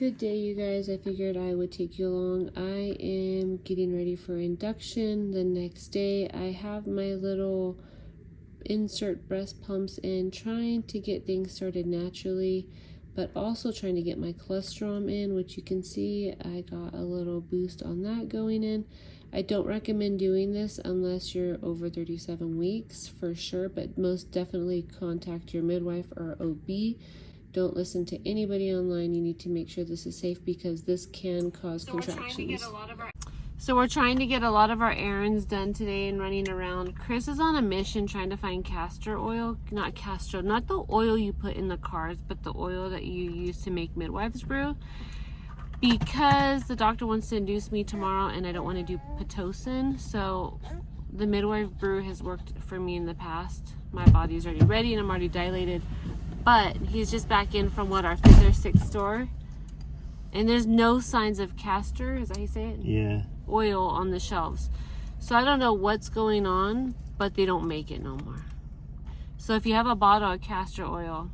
Good day, you guys. I figured I would take you along. I am getting ready for induction the next day. I have my little insert breast pumps in, trying to get things started naturally, but also trying to get my colostrum in, which you can see I got a little boost on that going in. I don't recommend doing this unless you're over 37 weeks for sure, but most definitely contact your midwife or OB. Don't listen to anybody online. You need to make sure this is safe because this can cause contractions. So we're trying to get a lot of our errands done today and running around. Chris is on a mission trying to find castor oil. Not the oil you put in the cars, but the oil that you use to make midwives brew. Because the doctor wants to induce me tomorrow and I don't want to do Pitocin. So the midwife brew has worked for me in the past. My body's already ready and I'm already dilated. But he's just back in from our 5th or 6th store. And there's no signs of castor, is that how you say it? Yeah. Oil on the shelves. So I don't know what's going on, but they don't make it no more. So if you have a bottle of castor oil,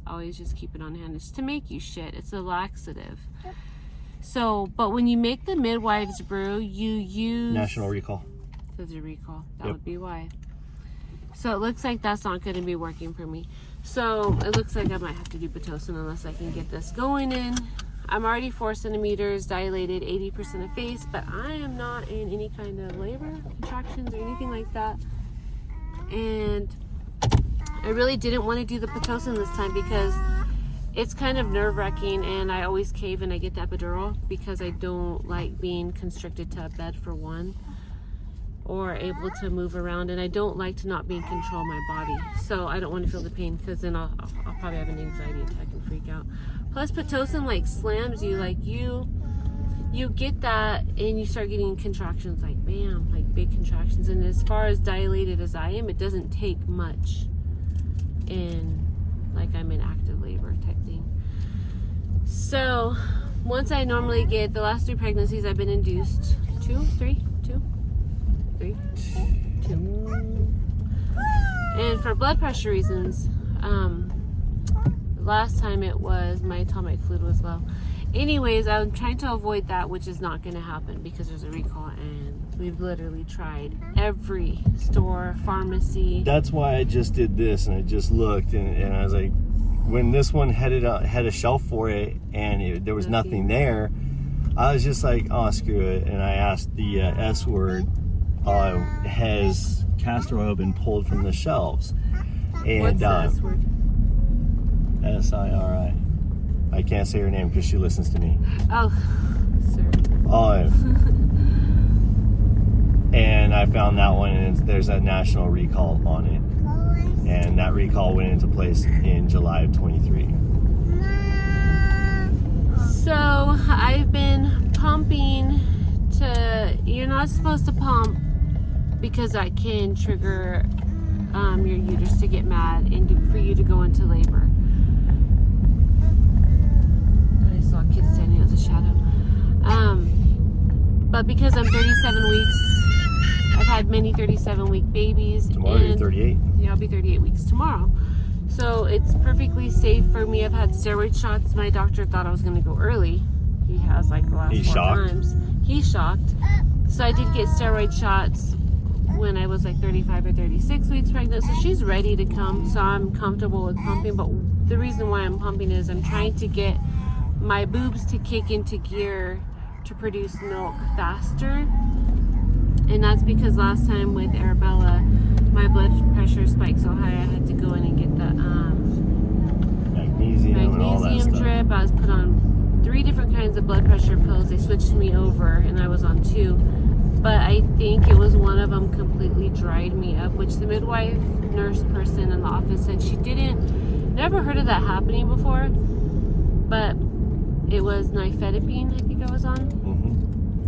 always just keep it on hand. It's to make you shit. It's a laxative. So, but when you make the midwives brew, you use... National recall. There's a recall. That would be why. So it looks like that's not going to be working for me. So it looks like I might have to do Pitocin unless I can get this going in. I'm already 4 centimeters dilated, 80% of face, but I am not in any kind of labor, contractions, or anything like that. And I really didn't want to do the Pitocin this time because it's kind of nerve-wracking, and I always cave and I get the epidural because I don't like being constricted to a bed for one, or able to move around, and I don't like to not be in control of my body. So I don't want to feel the pain because then I'll probably have an anxiety attack and freak out. Plus Pitocin like slams you, like you get that and you start getting contractions like bam, like big contractions. And as far as dilated as I am, it doesn't take much in like I'm in active labor type thing. So once I normally get the last 3 pregnancies I've been induced, 2. And for blood pressure reasons, last time it was my atomic fluid was low. Anyways, I'm trying to avoid that, which is not going to happen because there's a recall and we've literally tried every store, pharmacy. That's why I just did this, and I just looked and I was like, when this one had a shelf for it and there was nothing there, I was just like, oh, screw it. And I asked the S word, has castor oil been pulled from the shelves? And what's the S word? SIRI. I can't say her name because she listens to me. Oh, sorry. And I found that one, and there's a national recall on it. And that recall went into place in July of 23. So I've been pumping you're not supposed to pump because that can trigger your uterus to get mad and for you to go into labor. But I saw a kid standing as a shadow. But because I'm 37 weeks, I've had many 37-week babies. Tomorrow you're 38. Yeah, I'll be 38 weeks tomorrow. So it's perfectly safe for me. I've had steroid shots. My doctor thought I was going to go early. He has like the last 4 times. He's shocked. So I did get steroid shots when I was like 35 or 36 weeks pregnant. So she's ready to come. So I'm comfortable with pumping. But the reason why I'm pumping is I'm trying to get my boobs to kick into gear to produce milk faster. And that's because last time with Arabella, my blood pressure spiked so high I had to go in and get the magnesium and all that stuff. drip. I was put on 3 different kinds of blood pressure pills. They switched me over and I was on 2. But I think it was one of them completely dried me up, which the midwife nurse person in the office said she never heard of that happening before. But it was nifedipine, I think I was on. Mm-hmm.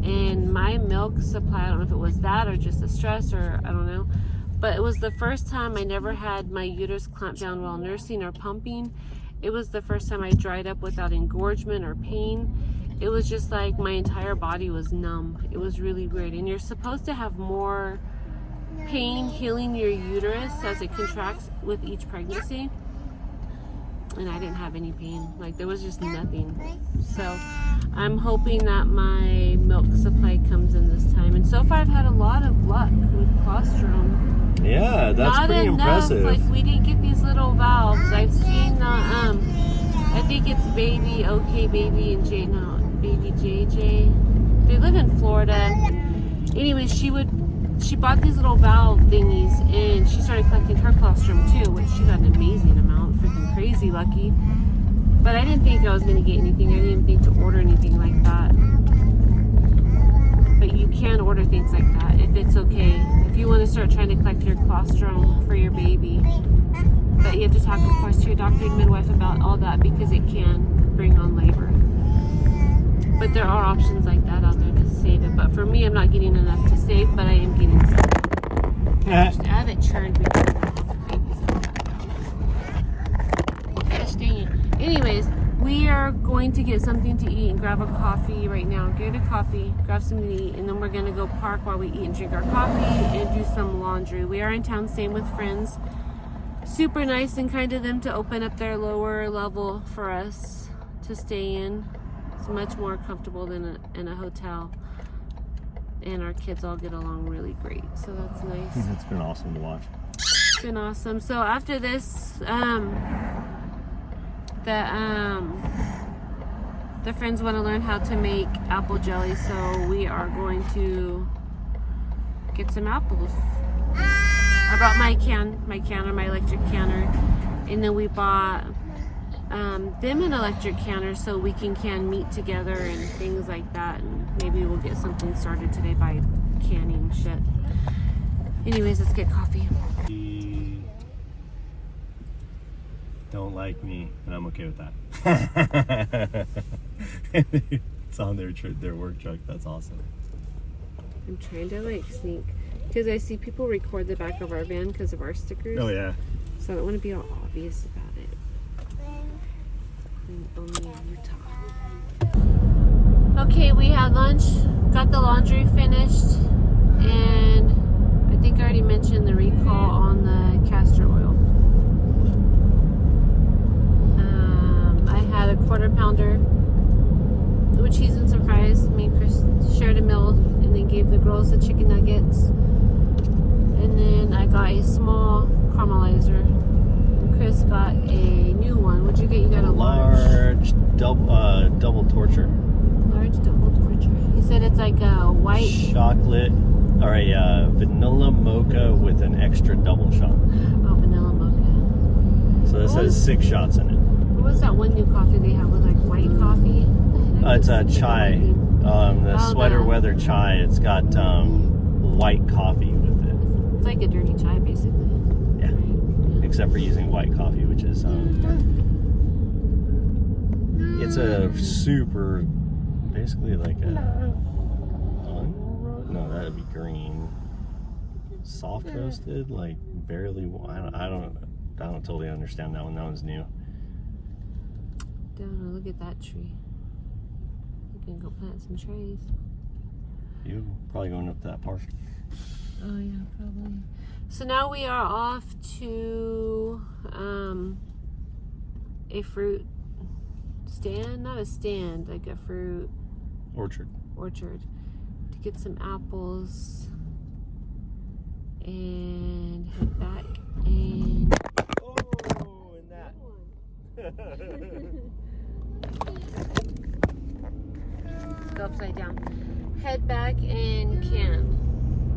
And my milk supply, I don't know if it was that or just the stress or I don't know. But it was the first time I never had my uterus clamped down while nursing or pumping. It was the first time I dried up without engorgement or pain. It was just like my entire body was numb. It was really weird. And you're supposed to have more pain healing your uterus as it contracts with each pregnancy. And I didn't have any pain. Like there was just nothing. So I'm hoping that my milk supply comes in this time. And so far I've had a lot of luck with colostrum. Yeah, that's Not pretty enough, impressive. like we didn't get these little valves. I've seen I think it's baby OK Baby and baby JJ. They live in Florida. Anyway, she bought these little valve thingies and she started collecting her colostrum too, which she got an amazing amount, freaking crazy lucky. But I didn't think I was gonna get anything. I didn't even think to order anything like that. But you can order things like that if it's okay. If you want to start trying to collect your colostrum for your baby. But you have to talk, of course, to your doctor and midwife about all that because it can bring on labor. But there are options like that out there to save it. But for me, I'm not getting enough to save, but I am getting some. I haven't churned because of the babies like that. Gosh dang it. Anyways, we are going to get something to eat and grab a coffee right now. Get a coffee, grab something to eat, and then we're going to go park while we eat and drink our coffee and do some laundry. We are in town staying with friends. Super nice and kind of them to open up their lower level for us to stay in. It's much more comfortable than in a hotel. And our kids all get along really great, so that's nice. It's been awesome to watch. It's been awesome. So after this, the friends want to learn how to make apple jelly, so we are going to get some apples. I brought my electric canner, and then we bought them an electric canner so we can can meat together and things like that, and maybe we'll get something started today by canning shit. Anyways, let's get coffee. Don't like me, and I'm okay with that. It's on their work truck. That's awesome. I'm trying to like sneak because I see people record the back of our van because of our stickers. Oh yeah. So I don't want to be all obvious about it. And only in Utah. Okay, we had lunch, got the laundry finished, and I think I already mentioned the recall on the castor oil. I had a 1/4 pounder with cheese and some fries. Me and Chris shared a meal and then gave the girls the chicken nuggets. And then I got a small caramelizer. And Chris got a new one. What'd you get? You got a large double torture. Large double torture. He said it's like a white chocolate or a vanilla mocha with an extra double shot. Oh, vanilla mocha. So this has 6 shots in it. What was that one new coffee they have with like white coffee? It's a chai. The sweater weather chai. It's got white coffee with it. It's like a dirty chai, basically. Yeah. Right? Except for using white coffee, which is it's a super, basically like a no, that'd be green. Soft roasted, like barely. I don't totally understand that one. That one's new. Don't know, look at that tree. You can go plant some trees. You probably going up that park. Oh yeah, probably. So now we are off to a fruit stand, not a stand, like a fruit orchard to get some apples and head back and in that. Let's go upside down. Head back and can.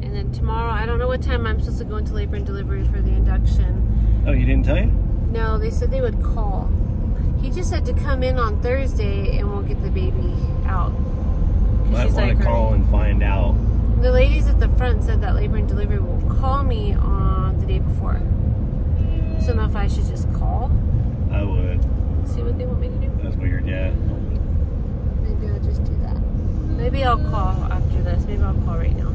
And then tomorrow, I don't know what time I'm supposed to go into labor and delivery for the induction. Oh, you didn't tell you? No, they said they would call. He just said to come in on Thursday and we'll get the baby out. Might want to call and find out. The ladies at the front said that labor and delivery will call me on the day before. So now if I should just call? I would. See what they want me to do? That's weird, yeah. Maybe I'll just do that. Maybe I'll call after this. Maybe I'll call right now.